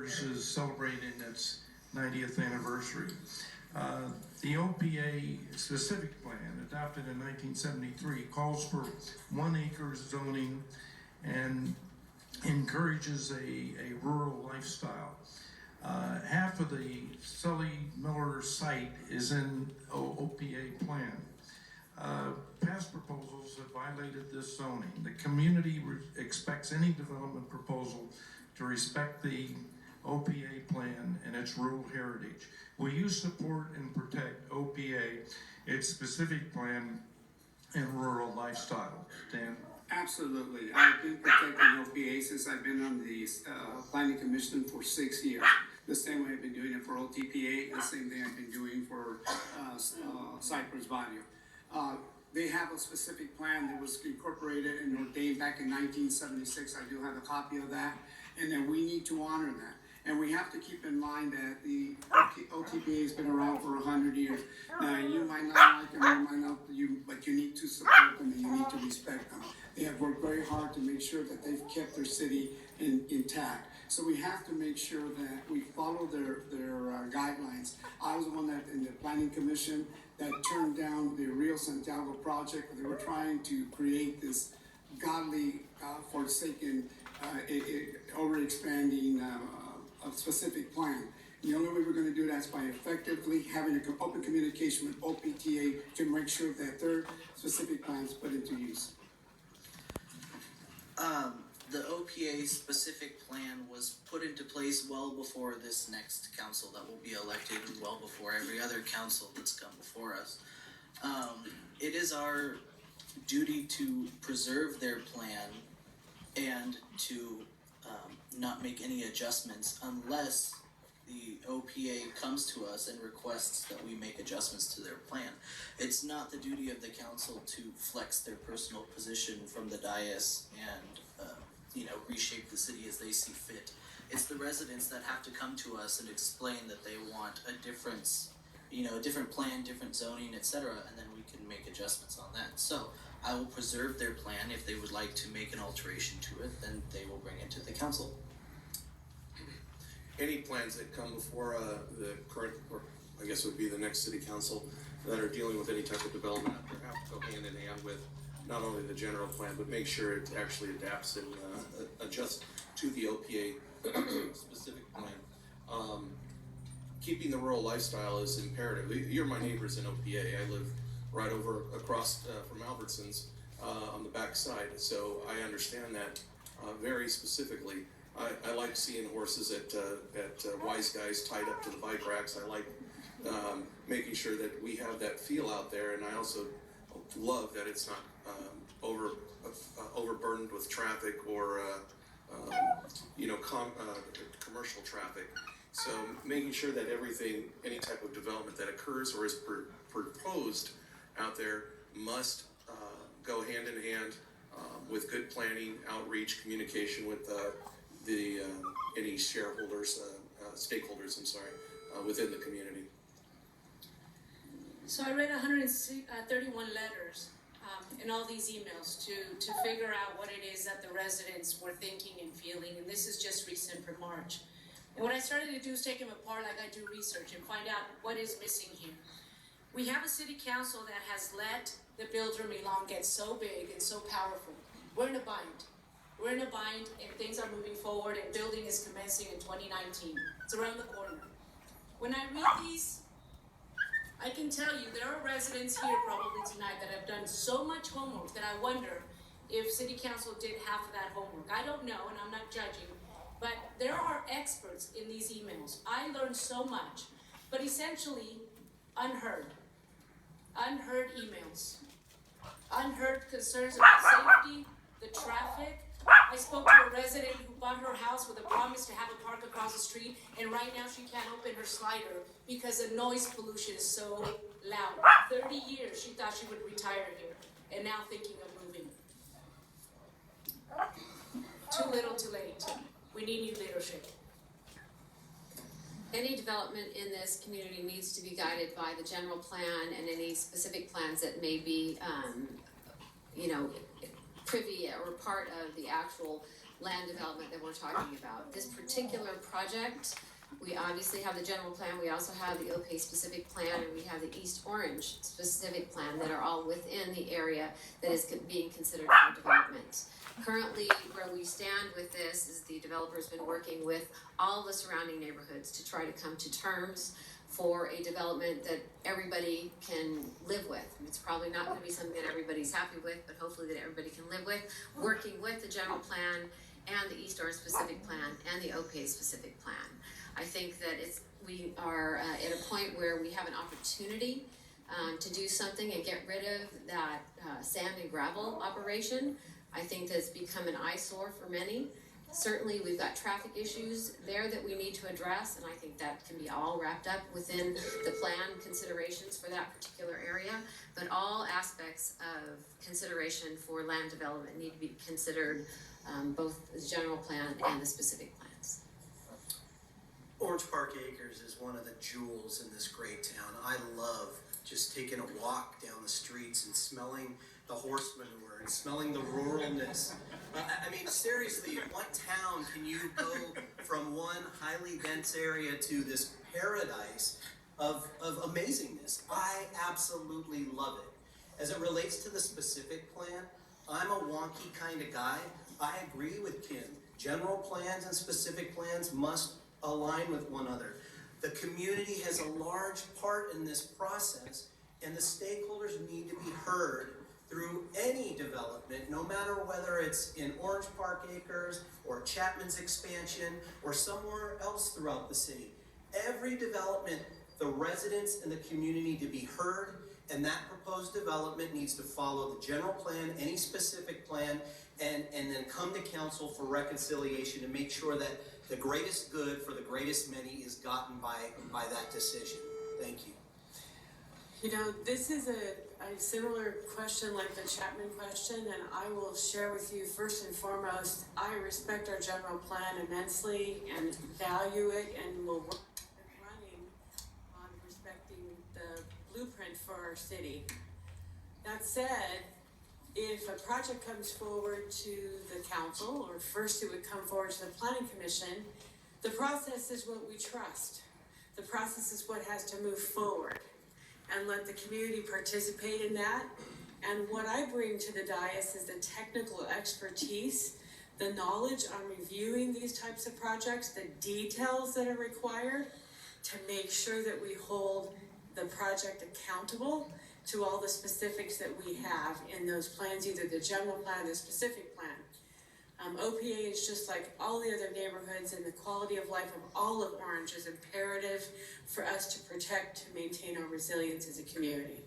Millers is celebrating its 90th anniversary. The OPA specific plan, adopted in 1973, calls for 1 acre zoning and encourages a rural lifestyle. Half of the Sully Miller site is in OPA plan. Past proposals have violated this zoning. The community expects any development proposal to respect the OPA plan and its rural heritage. Will you support and protect OPA, its specific plan, and rural lifestyle? Dan? Absolutely. I've been protecting OPA since I've been on the Planning Commission for 6 years. The same way I've been doing it for OTPA, the same thing I've been doing for Cypress Barrio. They have a specific plan that was incorporated and ordained back in 1976. I do have a copy of that, and then we need to honor that. And we have to keep in mind that the OTPA has been around for 100 years. Now, you might not like them, you might not, but you need to support them and you need to respect them. They have worked very hard to make sure that they've kept their city intact. So we have to make sure that we follow their guidelines. I was the one that in the Planning Commission that turned down the Rio Santiago project. They were trying to create this godly, forsaken, over-expanding a specific plan. The only way we're going to do that is by effectively having an open communication with OPTA to make sure that their specific plans put into use. The OPA specific plan was put into place well before this next council that will be elected, and well before every other council that's come before us. It is our duty to preserve their plan and to not make any adjustments unless the OPA comes to us and requests that we make adjustments to their plan. It's not the duty of the council to flex their personal position from the dais and reshape the city as they see fit. It's the residents that have to come to us and explain that they want a difference, a different plan, different zoning, etc., and then we can make adjustments on that. So I will preserve their plan. If they would like to make an alteration to it, then they will bring it to the council. Any plans that come before the current, or I guess it would be the next city council, that are dealing with any type of development out there have to go hand in hand with not only the general plan, but make sure it actually adapts and adjusts to the OPA specific plan. Keeping the rural lifestyle is imperative. You're my neighbors in OPA. I live right over across from Albertsons on the back side, so I understand that very specifically. I like seeing horses at Wise Guys tied up to the bike racks. I like making sure that we have that feel out there, and I also love that it's not overburdened with traffic or commercial traffic. So making sure that everything, any type of development that occurs or is proposed out there must go hand in hand with good planning, outreach, communication with any shareholders, stakeholders, within the community. So I read 131 letters in all these emails to figure out what it is that the residents were thinking and feeling, and this is just recent from March. And what I started to do is take them apart like I do research and find out what is missing here. We have a city council that has let the builder Milan get so big and so powerful. We're in a bind. We're in a bind, and things are moving forward, and building is commencing in 2019. It's around the corner. When I read these, I can tell you there are residents here probably tonight that have done so much homework that I wonder if City Council did half of that homework. I don't know, and I'm not judging, but there are experts in these emails. I learned so much, but essentially unheard emails, unheard concerns about safety, the traffic. I spoke to a resident who bought her house with a promise to have a park across the street, and right now she can't open her slider because the noise pollution is so loud. 30 years she thought she would retire here, and now thinking of moving. Too little, too late. We need new leadership. Any development in this community needs to be guided by the general plan and any specific plans that may be, privy or part of the actual land development that we're talking about. This particular project, we obviously have the general plan, we also have the OPA specific plan, and we have the East Orange specific plan that are all within the area that is being considered for development. Currently, where we stand with this is the developer's been working with all the surrounding neighborhoods to try to come to terms for a development that everybody can live with. It's probably not gonna be something that everybody's happy with, but hopefully that everybody can live with, working with the general plan and the East Orange specific plan and the OPA specific plan. I think that we are at a point where we have an opportunity to do something and get rid of that sand and gravel operation. I think that's become an eyesore for many. Certainly, we've got traffic issues there that we need to address, and I think that can be all wrapped up within the plan considerations for that particular area. But all aspects of consideration for land development need to be considered, both the general plan and the specific plans. Orange Park Acres is one of the jewels in this great town. I love just taking a walk down the streets and smelling the horse manure and smelling the ruralness. I mean, seriously, what town can you go from one highly dense area to this paradise of amazingness? I absolutely love it. As it relates to the specific plan, I'm a wonky kind of guy. I agree with Kim. General plans and specific plans must align with one another. The community has a large part in this process, and the stakeholders need to be heard through any development, no matter whether it's in Orange Park Acres or Chapman's expansion or somewhere else throughout the city. Every development, the residents and the community need to be heard, and that proposed development needs to follow the general plan, any specific plan, and then come to council for reconciliation to make sure that the greatest good for the greatest many is gotten by that decision. Thank you. You know, this is a similar question like the Chapman question, and I will share with you first and foremost, I respect our general plan immensely and value it, and will work running on respecting the blueprint for our city. That said, if a project comes forward to the council, or first it would come forward to the planning commission, the process is what we trust. The process is what has to move forward and let the community participate in that. And what I bring to the dais is the technical expertise, the knowledge on reviewing these types of projects, the details that are required to make sure that we hold the project accountable to all the specifics that we have in those plans, either the general plan or the specific plan. OPA is just like all the other neighborhoods, and the quality of life of all of Orange is imperative for us to protect, to maintain our resilience as a community.